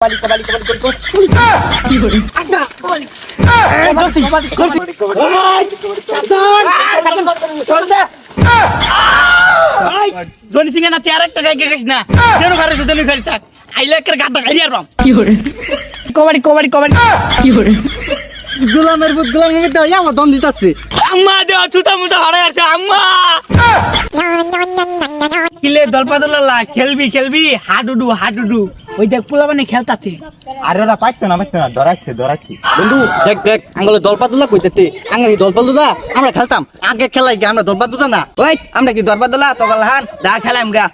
কবাডি কবাডি কবাডি কবাডি কি করে আচ্ছা কবাডি করছি করছি চল দে জনি সিং না তেয়ার একটা গাইকে গেছ না কেন ঘরে সুদনি ঘরে থাক আইলে করে গাটা গাইয়া রাম কি করে কবাডি কবাডি কবাডি কি করে গোলামের বুত গোলামের মধ্যে আমার দম দিতাছে আম্মা দে ছুটা মুটা হাড়ে আছে আম্মা কিলে দলপাদলা খেলবি খেলবি হাডুডু ওই দেখ পোলা মানে খেলতাছে আরে ওরা পাইতো না ডরাইছে বন্ধু দেখ দেখ আঙ্গুলে দলপাদুলা কইতেতে আঙ্গুলে দলপাদুলা আমরা খেলতাম আগে খেলাই কি আমরা দলপাদুলা না ওই আমরা কি দরবাদলা তগলহান দা খেলাম গা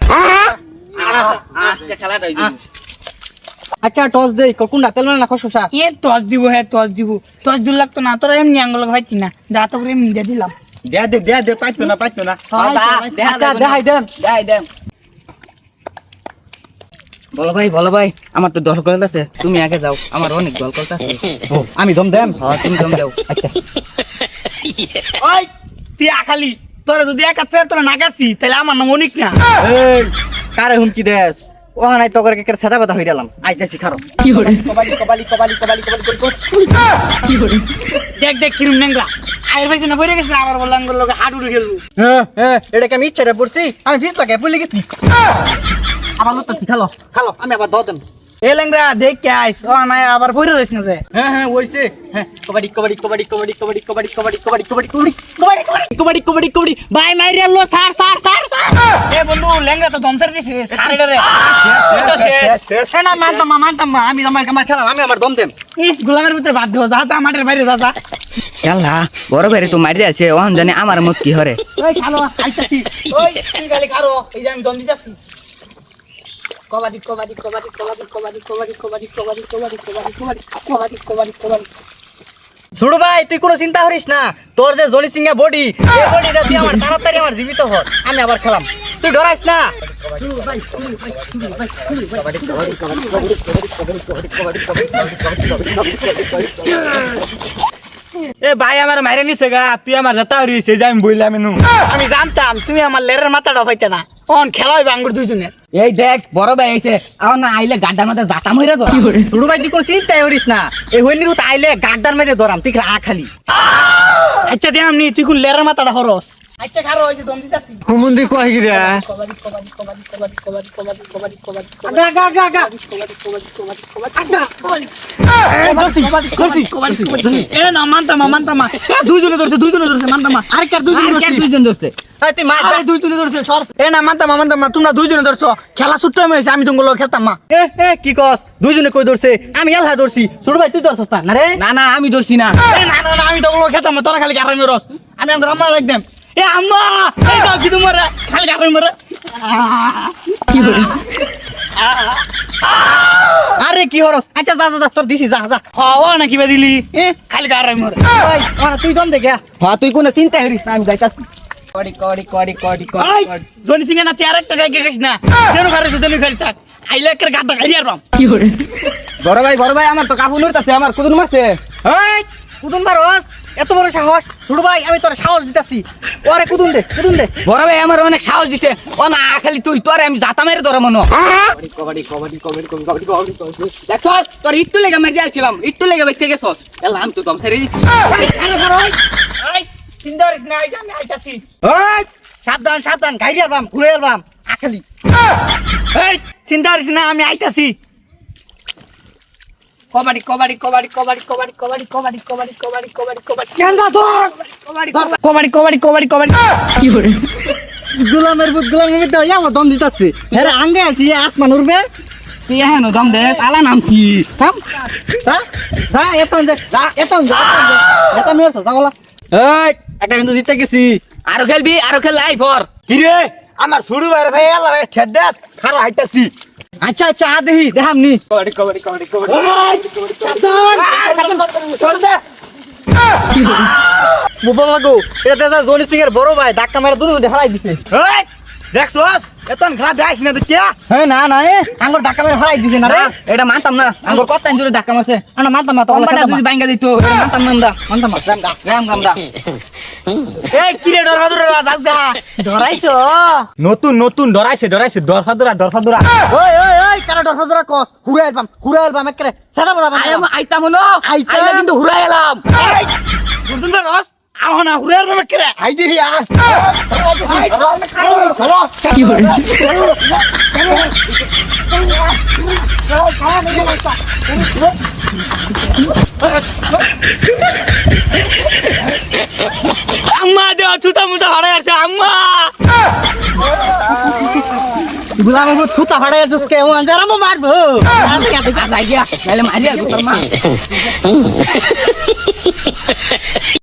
আজকে খেলাটা হইছে আচ্ছা টস দেই কোনটা তেল না খসখসা এ টস দিব টস দূর লাগতো না তোরা এমনি আঙ্গুল ভাইতি না যা তো করে এমনি দিয়ে দিলাম দে পাইতো না আচ্ছা দেখাই দেন দেন বলো ভাই আমার তো দল আছে তুমি আগে যাও আমার অনেক দল আছে ও আমি দম দেম হ্যাঁ তুমি জম যাও আচ্ছা ওই তুই আখালি তোরা যদি একা ফের তোরা না কাটছি তাহলে আমার নাম অনেক না এই কারে হুমকি দেস ও নাই তো করে কে সাদা কথা হই গেলাম আইতাছি খারো কি করে কবাডি কি করে দেখ কিরম নেংরা আয়ের ভাইছে না পড়ে গেছে আবার বললাম লোক হাডুডু খেলবো হ্যাঁ এটা কি আমি ইচ্ছা রে পড়ছি আমি ফিস লাগে ভুলে গেছি আবার লুটাচ্ছি খালো আমি আবার দেন এ লেংরা দেখ কে আইস ও নাই আবার পড়ে যাইছ না যে হ্যাঁ ওইছে হ্যাঁ কবাডি ভাই মাইরে লো সার এ বন্ধু লেংরা তো দমসার দিছে সারে রে শেষ না মানতাম না আমি আমার খেলাম আমি আমার দম দেন এই গোলামের ভিতরে বাদ দিও যা মাঠের বাইরে যা খেলা বড় ভাই তো মারি আছে ওহন জানি আমার মত কি হরে ওই খালো আইতাছি ওই তুই গালি খারো এই যে আমি দম দিতাছি কবাডি সুড়ু ভাই তুই কোনো চিন্তা করিস না তোর যে জনি সিংহা বডি এই বডিটা তুই আমার তাড়াতাড়ি আমার জীবিত হ আমি আবার খেলাম তুই ডরাইস না এ ভাই আমার মাইরে নিছে গা তুই আমার যাতা হইছে যে আমি বইলাম এনু আমি জানতাম তুমি আমার লেরের মাথাটা ফাইতে না অন খেলা হইবে আঙ্গুর দুইজনের এই দেখ বড় ভাই আইছে আও না আইলে গাড্ডার মধ্যে জাতা মইরা তো সুড়ু ভাই তুই কোনো চিন্তাই করিস না এই হইনির তো আইলে গাড্ডার মধ্যে ধরাম তুই খালি আচ্ছা দে আমনি তুই কোন লেরের মাথাটা হরস আচ্ছা খারো হইছে দম দিতাছি হুমুন্দি কই গিরা কবাডি এ না মানতাম দুইজনে ধরছে মানতাম আর কার দুইজন ধরছে এই তুই মা আরে দুইজনে ধরছে সর এ না মানতাম তোমরা দুইজনে ধরছো খেলা ছুটতে হইছে আমি তোমাগুলো খেলতাম মা এ কি কস দুইজনে কই ধরছে আমি এলহা ধরছি সুড়ু ভাই তুই ধরছস না রে না আমি ধরছি না এ না আমি তোমাগুলো খেলতাম না তোরা খালি গারামি রস আমি আমার আম্মা লাগতাম এ আম্মা এই দাও কি তোমার খালি গারামি মরে কি বলে আরে কি হরস আচ্ছা যা তোর দিছি যা হাওয়া না কিবা দিলি এ খালি গারামি মরে ওই ওনা তুই দম দে গা হ্যাঁ তুই কোনো চিন্তা করিস না আমি যাইতাছি কড়ি জনি সিং না তেয়ার একটা গাইকে গেছ না কেন ঘরে সুদনি ঘরে থাক আইলে করে গাটা গাইয়া রাম কি করে বড় ভাই আমার তো কাপড় নড়তাছে আমার কুদুন মারছে এই কুদুন মারস এত বড় সাহস সুড়ু ভাই আমি তোর সাহস দিতাছি ওরে কুদুন দে বড় ভাই আমার অনেক সাহস দিছে ও না খালি তুই তোরে আমি জাতা মেরে ধরে মনো কবাডি দেখছস তোর একটু লেগে মারি যাচ্ছিলাম একটু লেগে বেঁচে গেছস এলা আমি তো দম ছেড়ে দিছি এই চিন্তা করিস না এই যে আমি আইতাছি এই সাবধান গাইরি আলবাম ঘুরে আলবাম আখালি এই চিন্তা করিস না আমি আইতাছি কবাডি কি করে গোলামের বুত গোলামের মধ্যে আমার দম দিতাছে আরে আঙ্গে আছি আসমান উড়বে তুই এখানে দম দে তালা নামছি থাম যা এটা মেরছ যাওলা এই একটা কিন্তু জিতে গেছি আরো খেলবি আরো খেল লাই ফর কি রে আমার শুরু বাইরে ভাই আল্লাহ ভাই ছেড়দাস খারো হাইতাছি আচ্ছা আ দেহি দেখামনি কবাডি বাবা গো এটা দাদা জনি সিং এর বড় ভাই ধাক্কা মেরে দুনো হারাই দিছে এই দেখছস এতন খেলা দেখাইছ না তো কে হ্যাঁ না আঙ্গুর ধাক্কা মেরে হারাই দিছে না রে এটা মানতাম না আঙ্গুর কত জোরে ধাক্কা মারছে না মানতাম না তো কম্পাটা যদি বাইঙ্গা দিত এটা মানতাম না আমরা রাম গামদা এই কি রে ডরফাদুরা রাজ দা ধরাইছো নতুন ডরাইছে ডরফাদুরা ওই কারা ডর কস হুড়ে আলবাম একরে সারা বলা আইতাম হলো আইতাম। আইলা কিন্তু হুরাই এলাম বুঝুন না রস আহ না হুরে আর মেকেরে আই দিহি আ আম্মা দেওয়া ছুটা মুটা হারাই আছে আম্মা গুলাম থুতা ফাড়াই জুসকে ও আঞ্জারা মো মারবো নাইলে মারিয়া তোর মা